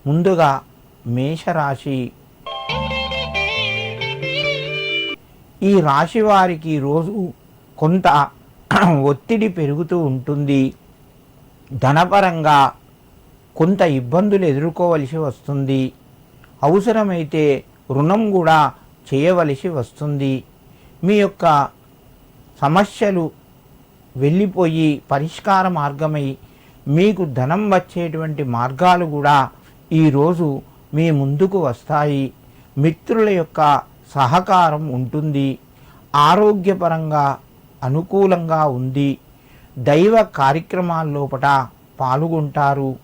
ముందుగా మేషరాశి. ఈ రాశి వారికి రోజు కొంత ఒత్తిడి పెరుగుతూ ఉంటుంది. ధనపరంగా కొంత ఇబ్బందులు ఎదుర్కోవలసి వస్తుంది. అవసరమైతే రుణం కూడా చేయవలసి వస్తుంది. మీ యొక్క సమస్యలు వెళ్ళిపోయి పరిష్కార మార్గమై మీకు ధనం వచ్చేటువంటి మార్గాలు కూడా ఈరోజు మీ ముందుకు వస్తాయి. మిత్రుల యొక్క సహకారం ఉంటుంది. ఆరోగ్యపరంగా అనుకూలంగా ఉంది. దైవ కార్యక్రమాల్లోపట పాల్గొంటారు.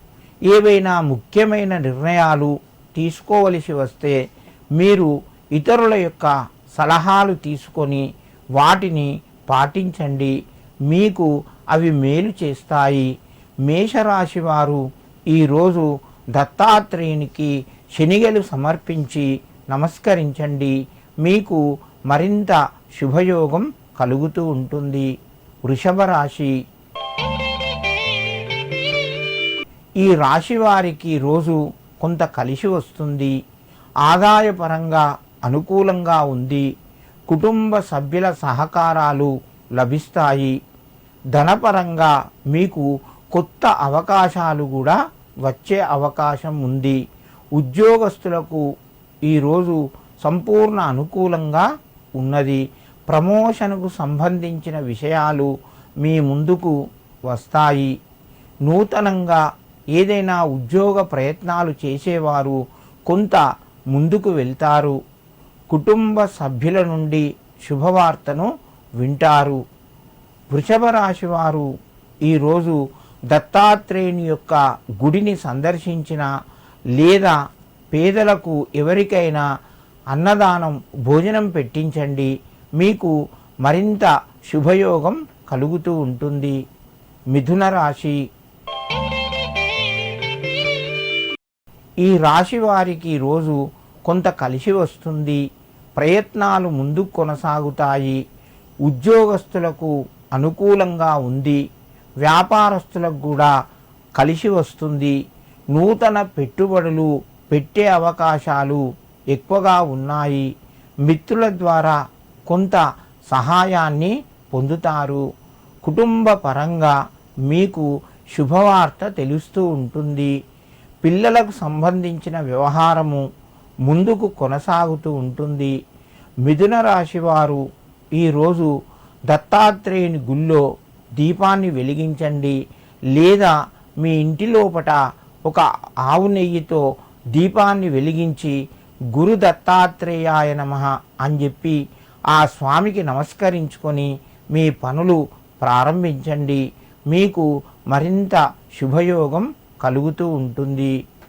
ఏవైనా ముఖ్యమైన నిర్ణయాలు తీసుకోవలసి వస్తే మీరు ఇతరుల యొక్క సలహాలు తీసుకొని వాటిని పాటించండి. మీకు అవి మేలు చేస్తాయి. మేషరాశి వారు ఈరోజు దత్తాత్రేయునికి శనిగలు సమర్పించి నమస్కరించండి. మీకు మరింత శుభయోగం కలుగుతూ ఉంటుంది. వృషభ రాశి. ఈ రాశి వారికి రోజు కొంత కలిసి వస్తుంది. ఆదాయపరంగా అనుకూలంగా ఉంది. కుటుంబ సభ్యుల సహకారాలు లభిస్తాయి. ధనపరంగా మీకు కొత్త అవకాశాలు కూడా వచ్చే అవకాశం ఉంది. ఉద్యోగస్తులకు ఈరోజు సంపూర్ణ అనుకూలంగా ఉన్నది. ప్రమోషన్కు సంబంధించిన విషయాలు మీ ముందుకు వస్తాయి. నూతనంగా ఏదైనా ఉద్యోగ ప్రయత్నాలు చేసేవారు కొంత ముందుకు వెళ్తారు. కుటుంబ సభ్యుల నుండి శుభవార్తను వింటారు. వృషభ రాశి వారు ఈరోజు దత్తాత్రేయుని యొక్క గుడిని సందర్శించిన లేదా పేదలకు ఎవరికైనా అన్నదానం భోజనం పెట్టించండి. మీకు మరింత శుభయోగం కలుగుతూ ఉంటుంది. మిథున రాశి. ఈ రాశి వారికి రోజు కొంత కలిసి వస్తుంది. ప్రయత్నాలు ముందుకు కొనసాగుతాయి. ఉద్యోగస్తులకు అనుకూలంగా ఉంది. వ్యాపారస్తులకు కూడా కలిసి వస్తుంది. నూతన పెట్టుబడులు పెట్టే అవకాశాలు ఎక్కువగా ఉన్నాయి. మిత్రుల ద్వారా కొంత సహాయాన్ని పొందుతారు. కుటుంబ పరంగా మీకు శుభవార్త తెలుస్తూ ఉంటుంది. పిల్లలకు సంబంధించిన వ్యవహారము ముందుకు కొనసాగుతూ ఉంటుంది. మిథున రాశి వారు ఈరోజు దత్తాత్రేయుని గుళ్ళో దీపాన్ని వెలిగించండి. లేదా మీ ఇంటి లోపట ఒక ఆవు నెయ్యితో దీపాన్ని వెలిగించి గురు దత్తాత్రేయాయ నమః అని చెప్పి ఆ స్వామికి నమస్కరించుకొని మీ పనులు ప్రారంభించండి. మీకు మరింత శుభయోగం కలుగుతూ ఉంటుంది.